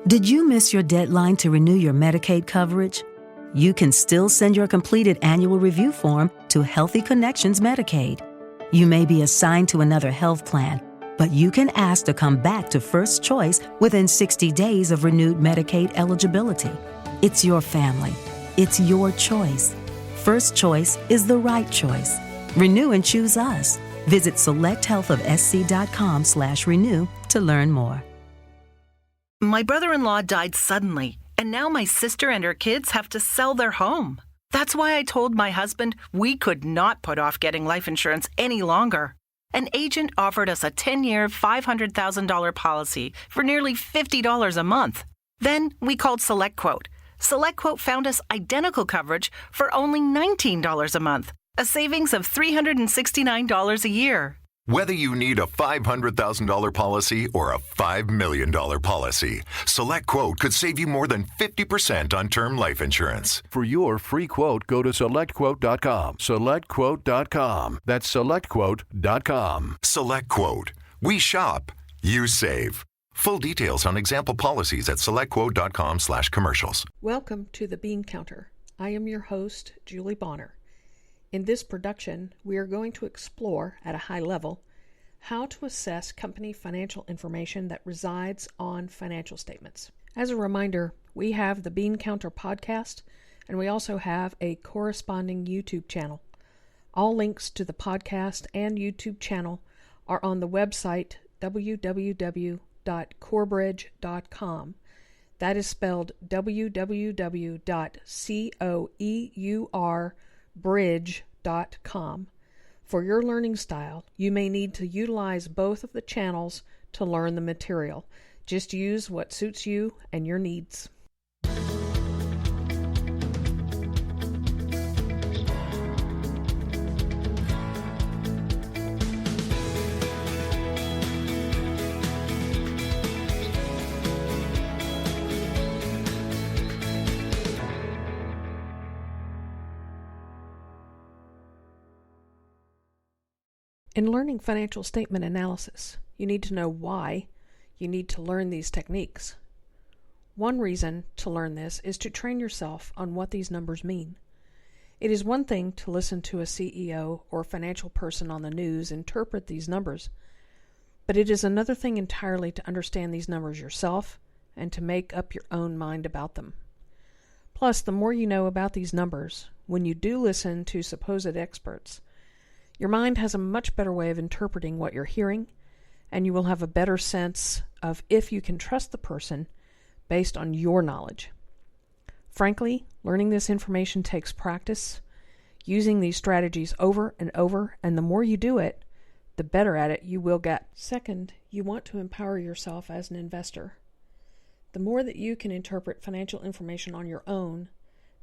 Did you miss your deadline to renew your Medicaid coverage? You can still send your completed annual review form to Healthy Connections Medicaid. You may be assigned to another health plan, but you can ask to come back to First Choice within 60 days of renewed Medicaid eligibility. It's your family. It's your choice. First Choice is the right choice. Renew and choose us. Visit selecthealthofsc.com/renew to learn more. My brother-in-law died suddenly, and now my sister and her kids have to sell their home. That's why I told my husband we could not put off getting life insurance any longer. An agent offered us a 10-year, $500,000 policy for nearly $50 a month. Then we called SelectQuote. SelectQuote found us identical coverage for only $19 a month, a savings of $369 a year. Whether you need a $500,000 policy or a $5 million policy, SelectQuote could save you more than 50% on term life insurance. For your free quote, go to SelectQuote.com. SelectQuote.com. That's SelectQuote.com. SelectQuote. We shop. You save. Full details on example policies at SelectQuote.com/commercials. Welcome to the Bean Counter. I am your host, Julie Bonner. In this production, we are going to explore, at a high level, how to assess company financial information that resides on financial statements. As a reminder, we have the Bean Counter podcast, and we also have a corresponding YouTube channel. All links to the podcast and YouTube channel are on the website www.corebridge.com. That is spelled www.coeurbridge.com. For your learning style, you may need to utilize both of the channels to learn the material. Just use what suits you and your needs. In learning financial statement analysis, you need to know why you need to learn these techniques. One reason to learn this is to train yourself on what these numbers mean. It is one thing to listen to a CEO or financial person on the news interpret these numbers, but it is another thing entirely to understand these numbers yourself and to make up your own mind about them. Plus, the more you know about these numbers, when you do listen to supposed experts, your mind has a much better way of interpreting what you're hearing, and you will have a better sense of if you can trust the person based on your knowledge. Frankly, learning this information takes practice, using these strategies over and over, and the more you do it, the better at it you will get. Second, you want to empower yourself as an investor. The more that you can interpret financial information on your own,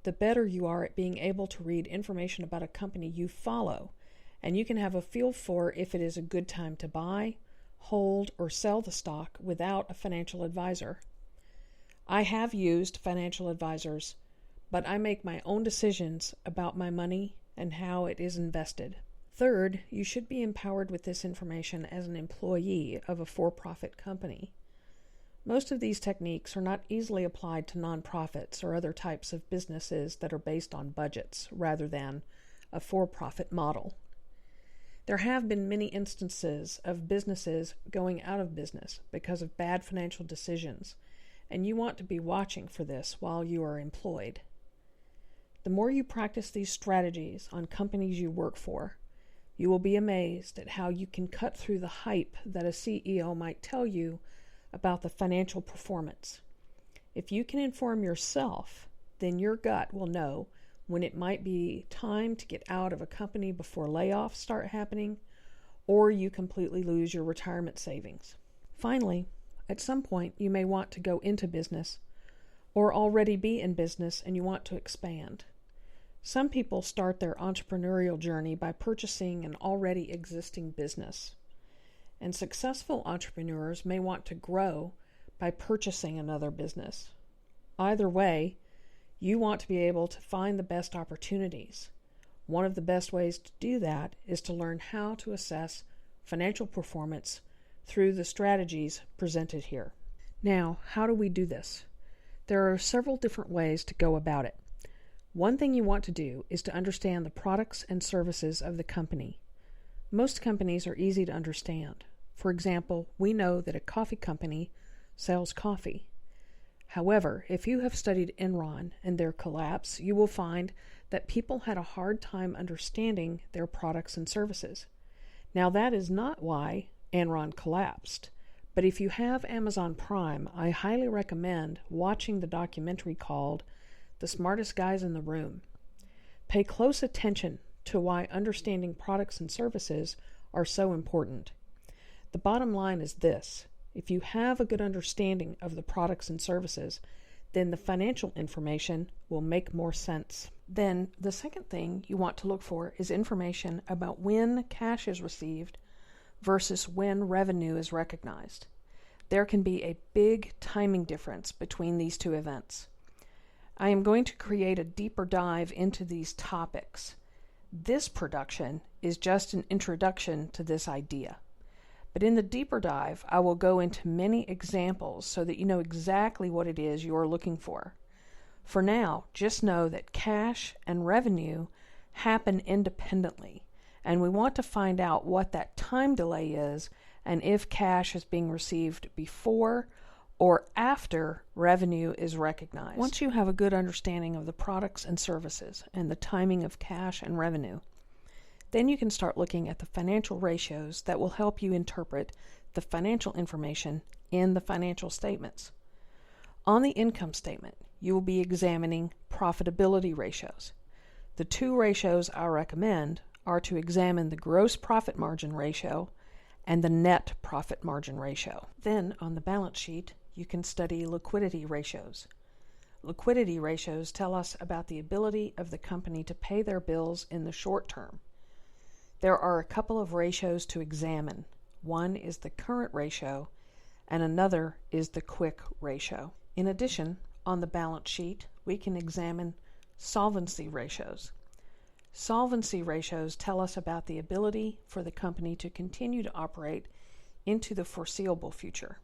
the better you are at being able to read information about a company you follow, and you can have a feel for if it is a good time to buy, hold, or sell the stock without a financial advisor. I have used financial advisors, but I make my own decisions about my money and how it is invested. Third, you should be empowered with this information as an employee of a for-profit company. Most of these techniques are not easily applied to nonprofits or other types of businesses that are based on budgets rather than a for-profit model. There have been many instances of businesses going out of business because of bad financial decisions, and you want to be watching for this while you are employed. The more you practice these strategies on companies you work for, you will be amazed at how you can cut through the hype that a CEO might tell you about the financial performance. If you can inform yourself, then your gut will know when it might be time to get out of a company before layoffs start happening, or you completely lose your retirement savings. Finally, at some point you may want to go into business, or already be in business and you want to expand. Some people start their entrepreneurial journey by purchasing an already existing business, and successful entrepreneurs may want to grow by purchasing another business. Either way, you want to be able to find the best opportunities. One of the best ways to do that is to learn how to assess financial performance through the strategies presented here. Now, how do we do this? There are several different ways to go about it. One thing you want to do is to understand the products and services of the company. Most companies are easy to understand. For example, we know that a coffee company sells coffee. However, if you have studied Enron and their collapse, you will find that people had a hard time understanding their products and services. Now, that is not why Enron collapsed. But if you have Amazon Prime, I highly recommend watching the documentary called The Smartest Guys in the Room. Pay close attention to why understanding products and services are so important. The bottom line is this: if you have a good understanding of the products and services, then the financial information will make more sense. Then the second thing you want to look for is information about when cash is received versus when revenue is recognized. There can be a big timing difference between these two events. I am going to create a deeper dive into these topics. This production is just an introduction to this idea. But in the deeper dive, I will go into many examples so that you know exactly what it is you are looking for. For now, just know that cash and revenue happen independently, and we want to find out what that time delay is and if cash is being received before or after revenue is recognized. Once you have a good understanding of the products and services and the timing of cash and revenue, then you can start looking at the financial ratios that will help you interpret the financial information in the financial statements. On the income statement, you will be examining profitability ratios. The two ratios I recommend are to examine the gross profit margin ratio and the net profit margin ratio. Then, on the balance sheet, you can study liquidity ratios. Liquidity ratios tell us about the ability of the company to pay their bills in the short term. There are a couple of ratios to examine. One is the current ratio, and another is the quick ratio. In addition, on the balance sheet, we can examine solvency ratios. Solvency ratios tell us about the ability for the company to continue to operate into the foreseeable future.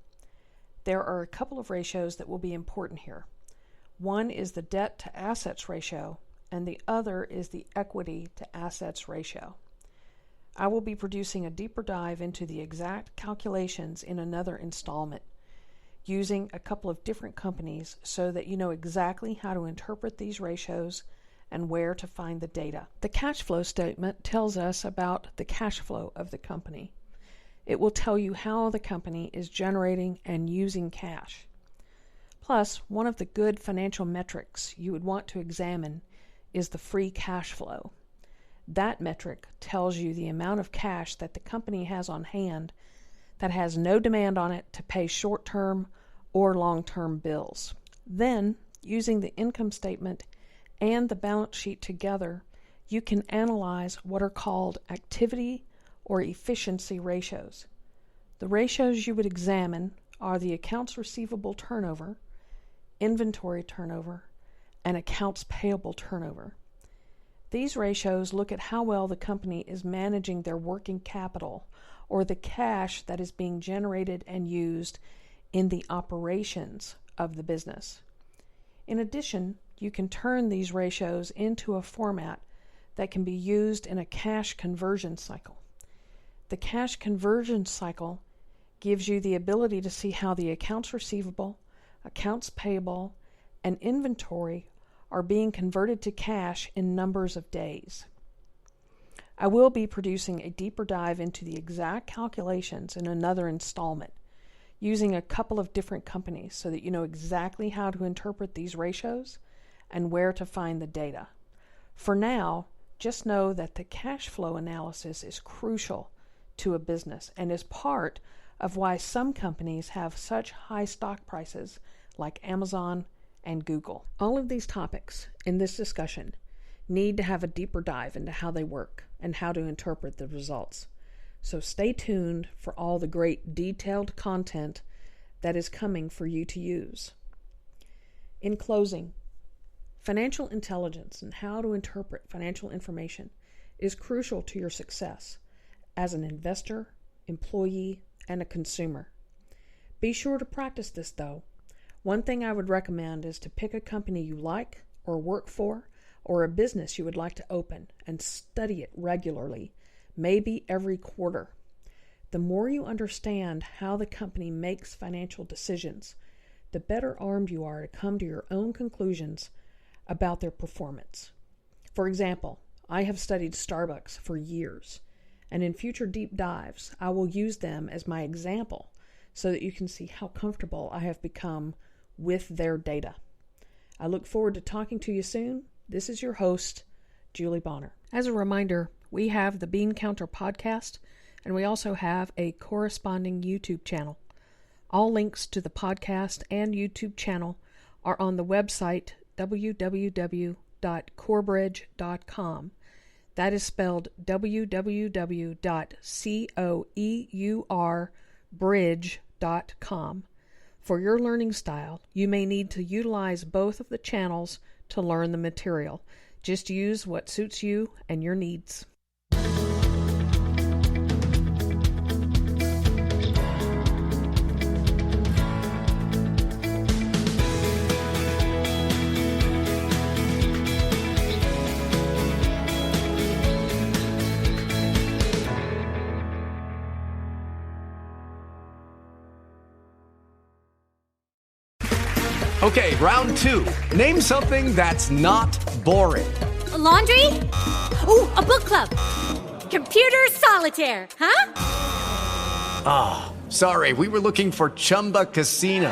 There are a couple of ratios that will be important here. One is the debt to assets ratio, and the other is the equity to assets ratio. I will be producing a deeper dive into the exact calculations in another installment, using a couple of different companies so that you know exactly how to interpret these ratios and where to find the data. The cash flow statement tells us about the cash flow of the company. It will tell you how the company is generating and using cash. Plus, one of the good financial metrics you would want to examine is the free cash flow. That metric tells you the amount of cash that the company has on hand that has no demand on it to pay short-term or long-term bills. Then, using the income statement and the balance sheet together, you can analyze what are called activity or efficiency ratios. The ratios you would examine are the accounts receivable turnover, inventory turnover, and accounts payable turnover. These ratios look at how well the company is managing their working capital, or the cash that is being generated and used in the operations of the business. In addition, you can turn these ratios into a format that can be used in a cash conversion cycle. The cash conversion cycle gives you the ability to see how the accounts receivable, accounts payable, and inventory are being converted to cash in numbers of days. I will be producing a deeper dive into the exact calculations in another installment, using a couple of different companies so that you know exactly how to interpret these ratios and where to find the data. For now, just know that the cash flow analysis is crucial to a business and is part of why some companies have such high stock prices like Amazon and Google. All of these topics in this discussion need to have a deeper dive into how they work and how to interpret the results. So stay tuned for all the great detailed content that is coming for you to use. In closing, financial intelligence and how to interpret financial information is crucial to your success as an investor, employee, and a consumer. Be sure to practice this, though. One thing I would recommend is to pick a company you like or work for, or a business you would like to open, and study it regularly, maybe every quarter. The more you understand how the company makes financial decisions, the better armed you are to come to your own conclusions about their performance. For example, I have studied Starbucks for years, and in future deep dives, I will use them as my example so that you can see how comfortable I have become with their data. I look forward to talking to you soon. This is your host, Julie Bonner. As a reminder, we have the Bean Counter podcast, and we also have a corresponding YouTube channel. All links to the podcast and YouTube channel are on the website www.corebridge.com. That is spelled www.coeurbridge.com. For your learning style, you may need to utilize both of the channels to learn the material. Just use what suits you and your needs. Okay, round two. Name something that's not boring. A laundry? Ooh, a book club. Computer solitaire, huh? Ah, sorry, we were looking for Chumba Casino.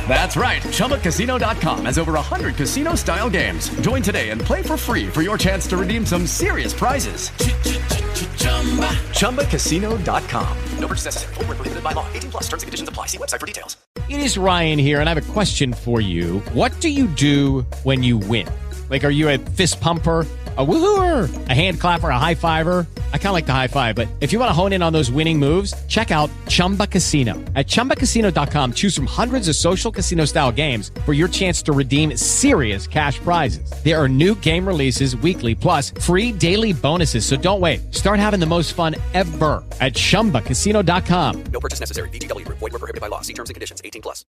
That's right, ChumbaCasino.com has over 100 casino-style games. Join today and play for free for your chance to redeem some serious prizes. ChumbaCasino.com. No purchase necessary. Void where prohibited by law. 18 plus. Terms and conditions apply. See website for details. It is Ryan here, and I have a question for you. What do you do when you win? Like, are you a fist pumper, a woohooer, a hand clapper, a high fiver? I kind of like the high five, but if you want to hone in on those winning moves, check out Chumba Casino. At ChumbaCasino.com, choose from hundreds of social casino-style games for your chance to redeem serious cash prizes. There are new game releases weekly, plus free daily bonuses, so don't wait. Start having the most fun ever at ChumbaCasino.com. No purchase necessary. VGW. Void where prohibited by law. See terms and conditions. 18 plus.